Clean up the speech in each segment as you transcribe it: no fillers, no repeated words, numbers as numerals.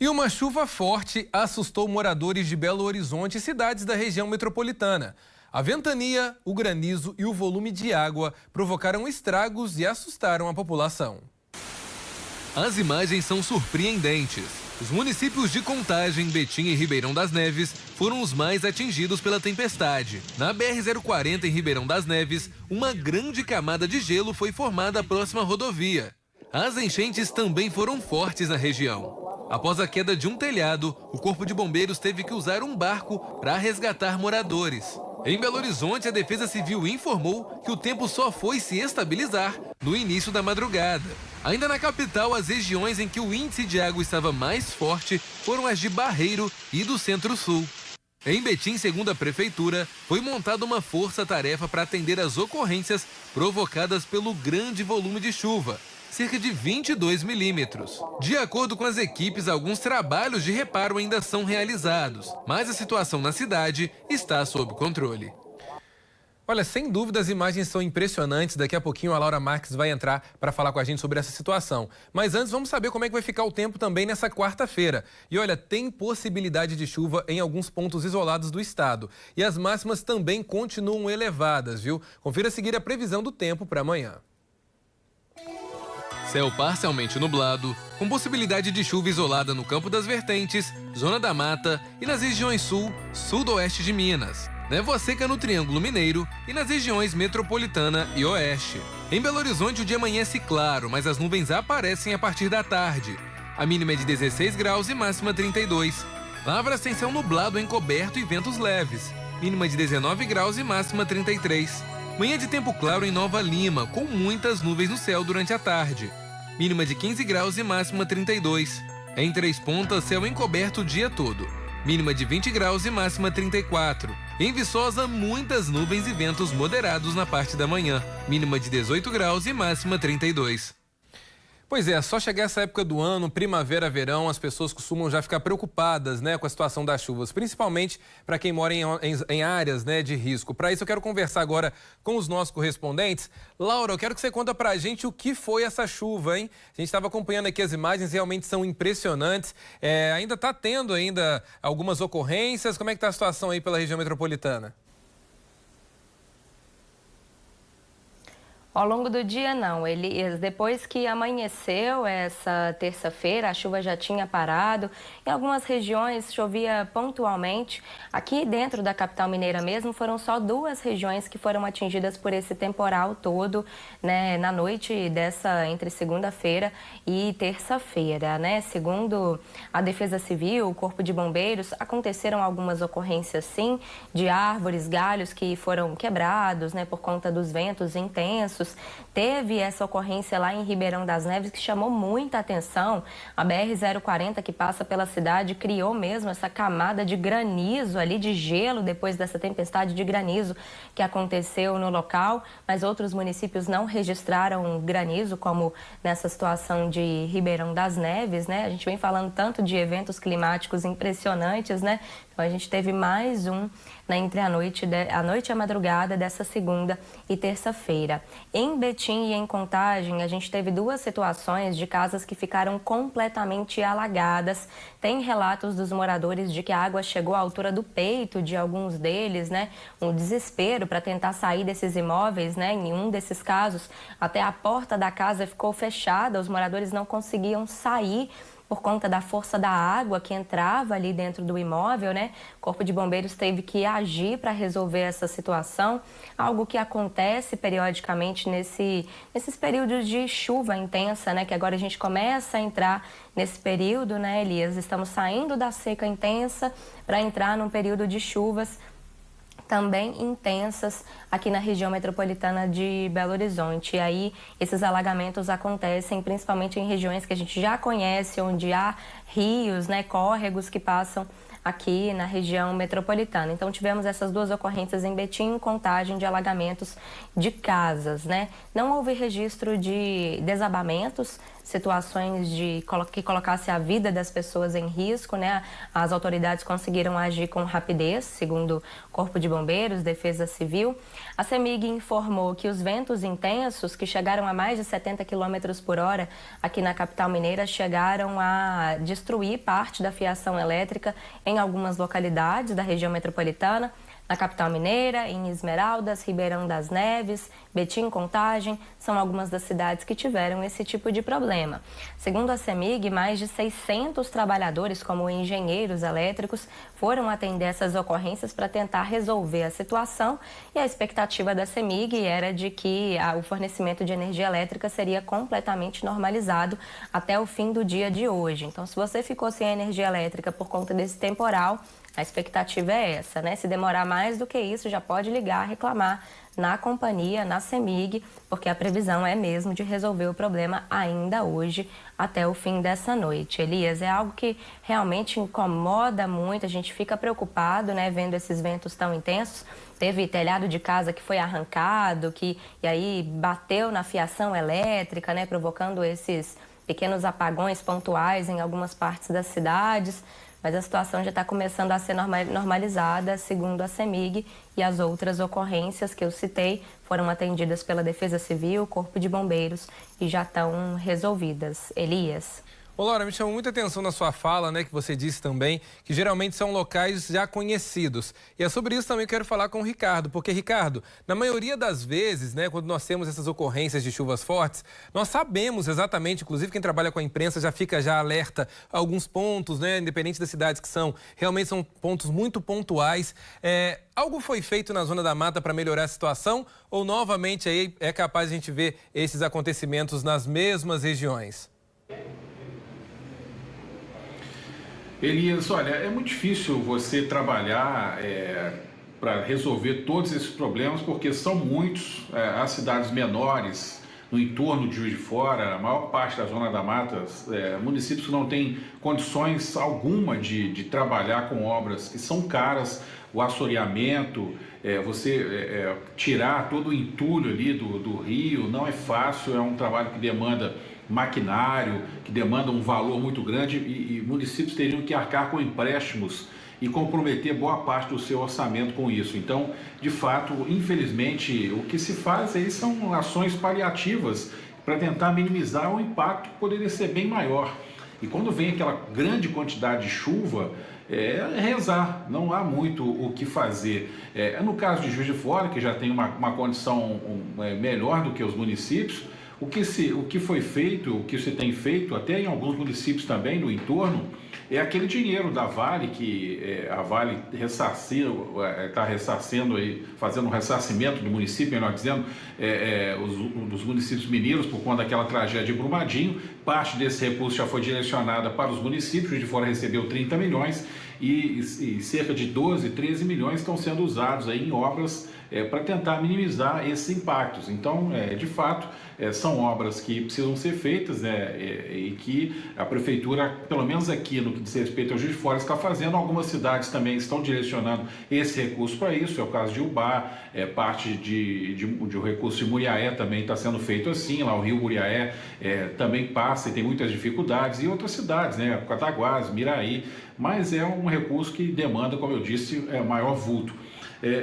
E uma chuva forte assustou moradores de Belo Horizonte e cidades da região metropolitana. A ventania, o granizo e o volume de água provocaram estragos e assustaram a população. As imagens são surpreendentes. Os municípios de Contagem, Betim e Ribeirão das Neves foram os mais atingidos pela tempestade. Na BR-040 em Ribeirão das Neves, uma grande camada de gelo foi formada próxima à rodovia. As enchentes também foram fortes na região. Após a queda de um telhado, o Corpo de Bombeiros teve que usar um barco para resgatar moradores. Em Belo Horizonte, a Defesa Civil informou que o tempo só foi se estabilizar no início da madrugada. Ainda na capital, as regiões em que o índice de água estava mais forte foram as de Barreiro e do Centro-Sul. Em Betim, segundo a Prefeitura, foi montada uma força-tarefa para atender as ocorrências provocadas pelo grande volume de chuva, cerca de 22 milímetros. De acordo com as equipes, alguns trabalhos de reparo ainda são realizados, mas a situação na cidade está sob controle. Olha, sem dúvida as imagens são impressionantes. Daqui a pouquinho a Laura Marques vai entrar para falar com a gente sobre essa situação. Mas antes vamos saber como é que vai ficar o tempo também nessa quarta-feira. E olha, tem possibilidade de chuva em alguns pontos isolados do estado. E as máximas também continuam elevadas, viu? Confira a seguir a previsão do tempo para amanhã. Céu parcialmente nublado, com possibilidade de chuva isolada no Campo das Vertentes, Zona da Mata e nas regiões sul, sudoeste de Minas. Névoa seca no Triângulo Mineiro e nas regiões metropolitana e oeste. Em Belo Horizonte o dia amanhece claro, mas as nuvens aparecem a partir da tarde. A mínima é de 16 graus e máxima 32. Lavras tem céu nublado encoberto e ventos leves. Mínima de 19 graus e máxima 33. Manhã de tempo claro em Nova Lima, com muitas nuvens no céu durante a tarde. Mínima de 15 graus e máxima 32. Em Três Pontas, céu encoberto o dia todo. Mínima de 20 graus e máxima 34. Em Viçosa, muitas nuvens e ventos moderados na parte da manhã. Mínima de 18 graus e máxima 32. Pois é, só chegar essa época do ano, primavera, verão, as pessoas costumam já ficar preocupadas, né, com a situação das chuvas, principalmente para quem mora em áreas, né, de risco. Para isso eu quero conversar agora com os nossos correspondentes. Laura, eu quero que você conta para a gente o que foi essa chuva, hein? A gente estava acompanhando aqui as imagens, realmente são impressionantes. Ainda está tendo algumas ocorrências. Como é que está a situação aí pela região metropolitana? Ao longo do dia, não. Depois que amanheceu essa terça-feira, a chuva já tinha parado. Em algumas regiões chovia pontualmente. Aqui dentro da capital mineira mesmo, foram só 2 regiões que foram atingidas por esse temporal todo, né, na noite entre segunda-feira e terça-feira, né? Segundo a Defesa Civil, o Corpo de Bombeiros, aconteceram algumas ocorrências, sim, de árvores, galhos que foram quebrados, né, por conta dos ventos intensos. Teve essa ocorrência lá em Ribeirão das Neves que chamou muita atenção. A BR-040, que passa pela cidade, criou mesmo essa camada de granizo ali, de gelo, depois dessa tempestade de granizo que aconteceu no local. Mas outros municípios não registraram granizo, como nessa situação de Ribeirão das Neves, né? A gente vem falando tanto de eventos climáticos impressionantes, né? Então a gente teve mais um, né, entre a noite e a madrugada dessa segunda e terça-feira. Em Betim e em Contagem, a gente teve 2 situações de casas que ficaram completamente alagadas. Tem relatos dos moradores de que a água chegou à altura do peito de alguns deles, né? Um desespero para tentar sair desses imóveis, né? Em um desses casos, até a porta da casa ficou fechada, os moradores não conseguiam sair por conta da força da água que entrava ali dentro do imóvel, né? O Corpo de Bombeiros teve que agir para resolver essa situação, algo que acontece periodicamente nesses períodos de chuva intensa, né? Que agora a gente começa a entrar nesse período, né, Elias? Estamos saindo da seca intensa para entrar num período de chuvas também intensas aqui na região metropolitana de Belo Horizonte. E aí esses alagamentos acontecem principalmente em regiões que a gente já conhece, onde há rios, né, córregos que passam aqui na região metropolitana. Então tivemos essas 2 ocorrências em Betim, Contagem, de alagamentos de casas, né? Não houve registro de desabamentos, situações que colocasse a vida das pessoas em risco, né? As autoridades conseguiram agir com rapidez, segundo o Corpo de Bombeiros, Defesa Civil. A CEMIG informou que os ventos intensos, que chegaram a mais de 70 km por hora aqui na capital mineira, chegaram a destruir parte da fiação elétrica em algumas localidades da região metropolitana. Na capital mineira, em Esmeraldas, Ribeirão das Neves, Betim, Contagem, são algumas das cidades que tiveram esse tipo de problema. Segundo a CEMIG, mais de 600 trabalhadores, como engenheiros elétricos, foram atender essas ocorrências para tentar resolver a situação, e a expectativa da CEMIG era de que o fornecimento de energia elétrica seria completamente normalizado até o fim do dia de hoje. Então, se você ficou sem energia elétrica por conta desse temporal, a expectativa é essa, né? Se demorar mais do que isso, já pode ligar, reclamar na companhia, na CEMIG, porque a previsão é mesmo de resolver o problema ainda hoje, até o fim dessa noite. Elias, é algo que realmente incomoda muito, a gente fica preocupado, né, vendo esses ventos tão intensos. Teve telhado de casa que foi arrancado, e aí bateu na fiação elétrica, né, provocando esses pequenos apagões pontuais em algumas partes das cidades. Mas a situação já está começando a ser normalizada, segundo a CEMIG, e as outras ocorrências que eu citei foram atendidas pela Defesa Civil, Corpo de Bombeiros, e já estão resolvidas. Elias. Ô, Laura, me chamou muita atenção na sua fala, né, que você disse também, que geralmente são locais já conhecidos. E é sobre isso também que eu quero falar com o Ricardo, porque, Ricardo, na maioria das vezes, né, quando nós temos essas ocorrências de chuvas fortes, nós sabemos exatamente, inclusive quem trabalha com a imprensa já fica já alerta a alguns pontos, né, independente das cidades que são, realmente são pontos muito pontuais. Algo foi feito na Zona da Mata para melhorar a situação ou novamente aí é capaz de a gente ver esses acontecimentos nas mesmas regiões? Elias, olha, é muito difícil você trabalhar para resolver todos esses problemas, porque são muitos. As cidades menores, no entorno de Juiz de Fora, a maior parte da Zona da Mata, municípios que não têm condições alguma de trabalhar com obras que são caras, o assoreamento, você tirar todo o entulho ali do rio, não é fácil, é um trabalho que demanda maquinário, que demanda um valor muito grande e municípios teriam que arcar com empréstimos e comprometer boa parte do seu orçamento com isso. Então, de fato, infelizmente, o que se faz aí são ações paliativas para tentar minimizar o impacto que poderia ser bem maior. E quando vem aquela grande quantidade de chuva, é rezar, não há muito o que fazer. No caso de Juiz de Fora, que já tem uma condição melhor do que os municípios, o que foi feito, o que se tem feito, até em alguns municípios também no entorno, é aquele dinheiro da Vale, que a Vale está ressarcendo, fazendo um ressarcimento do município, melhor dizendo, dos municípios mineiros por conta daquela tragédia de Brumadinho. Parte desse recurso já foi direcionada para os municípios, Juiz de Fora recebeu 30 milhões e cerca de 12, 13 milhões estão sendo usados aí em obras para tentar minimizar esses impactos. Então, de fato, são obras que precisam ser feitas, e que a Prefeitura, pelo menos aqui no que diz respeito ao Juiz de Fora, está fazendo. Algumas cidades também estão direcionando esse recurso para isso, é o caso de Ubá, parte de recurso de Muriaé também está sendo feito assim, lá o rio Muriaé também passa e tem muitas dificuldades, e outras cidades, né, Cataguás, Miraí, mas é um recurso que demanda, como eu disse, maior vulto.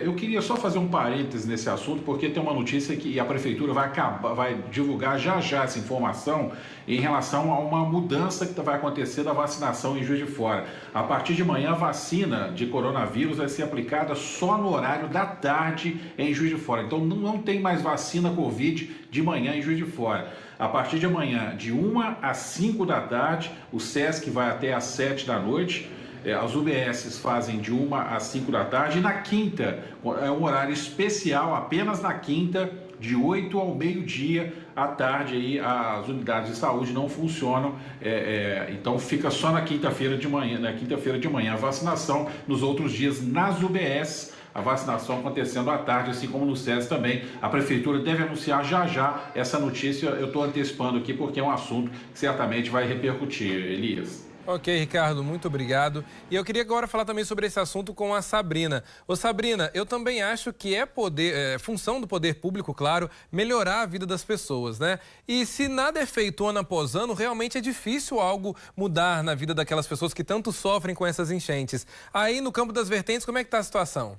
Eu queria só fazer um parêntese nesse assunto, porque tem uma notícia que a Prefeitura vai divulgar já essa informação em relação a uma mudança que vai acontecer da vacinação em Juiz de Fora. A partir de manhã, a vacina de coronavírus vai ser aplicada só no horário da tarde em Juiz de Fora. Então, não tem mais vacina Covid de manhã em Juiz de Fora. A partir de amanhã, de 1 às 5 da tarde, o SESC vai até às 7 da noite. As UBSs fazem de 1 às 5 da tarde, e na quinta é um horário especial, apenas na quinta, de 8 ao meio-dia à tarde, aí as unidades de saúde não funcionam, então fica só na quinta-feira de manhã, a vacinação. Nos outros dias, nas UBS, a vacinação acontecendo à tarde, assim como no SESC também. A Prefeitura deve anunciar já essa notícia, eu estou antecipando aqui porque é um assunto que certamente vai repercutir, Elias. Ok, Ricardo, muito obrigado. E eu queria agora falar também sobre esse assunto com a Sabrina. Ô, Sabrina, eu também acho que é função do poder público, claro, melhorar a vida das pessoas, né? E se nada é feito ano após ano, realmente é difícil algo mudar na vida daquelas pessoas que tanto sofrem com essas enchentes. Aí, no campo das vertentes, como é que está a situação?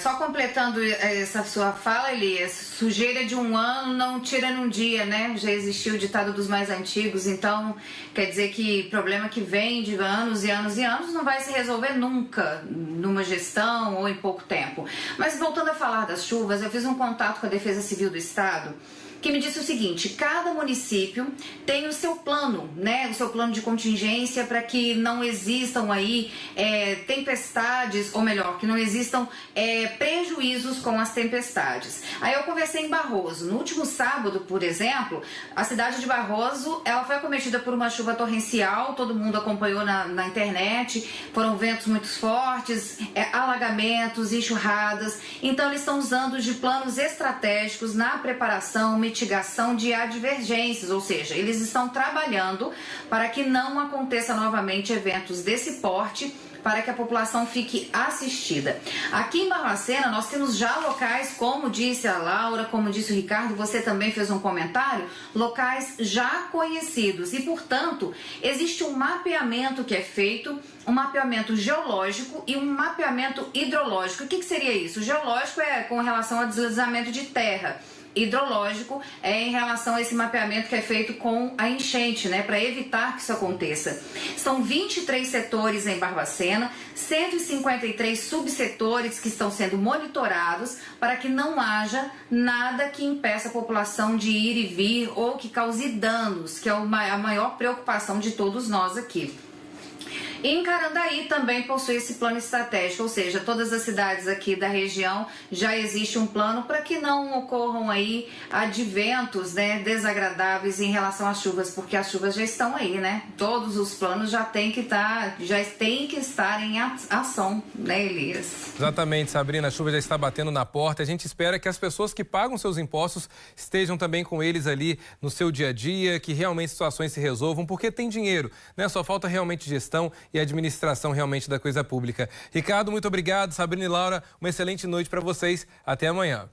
Só completando essa sua fala, Elias, sujeira de um ano não tira num dia, né? Já existiu o ditado dos mais antigos, então quer dizer que problema que vem de anos e anos e anos não vai se resolver nunca numa gestão ou em pouco tempo. Mas voltando a falar das chuvas, eu fiz um contato com a Defesa Civil do Estado, que me disse o seguinte: cada município tem o seu plano, né? O seu plano de contingência para que não existam aí tempestades, ou melhor, que não existam prejuízos com as tempestades. Aí eu conversei em Barroso. No último sábado, por exemplo, a cidade de Barroso, ela foi acometida por uma chuva torrencial, todo mundo acompanhou na internet, foram ventos muito fortes, alagamentos, enxurradas. Então eles estão usando de planos estratégicos na preparação, mitigação de advergências, ou seja, eles estão trabalhando para que não aconteça novamente eventos desse porte, para que a população fique assistida. Aqui em Barbacena nós temos já locais, como disse a Laura, como disse o Ricardo, você também fez um comentário, locais já conhecidos e, portanto, existe um mapeamento que é feito, um mapeamento geológico e um mapeamento hidrológico. O que seria isso? O geológico é com relação ao deslizamento de terra. Hidrológico é em relação a esse mapeamento que é feito com a enchente, né, para evitar que isso aconteça. São 23 setores em Barbacena, 153 subsetores que estão sendo monitorados para que não haja nada que impeça a população de ir e vir ou que cause danos, que é a maior preocupação de todos nós aqui. E em Carandaí também possui esse plano estratégico, ou seja, todas as cidades aqui da região já existe um plano para que não ocorram aí adventos, né, desagradáveis em relação às chuvas, porque as chuvas já estão aí, né? Todos os planos já têm que estar em ação, né, Elias? Exatamente, Sabrina, a chuva já está batendo na porta. A gente espera que as pessoas que pagam seus impostos estejam também com eles ali no seu dia a dia, que realmente situações se resolvam, porque tem dinheiro, né? Só falta realmente gestão e administração realmente da coisa pública. Ricardo, muito obrigado. Sabrina e Laura, uma excelente noite para vocês. Até amanhã.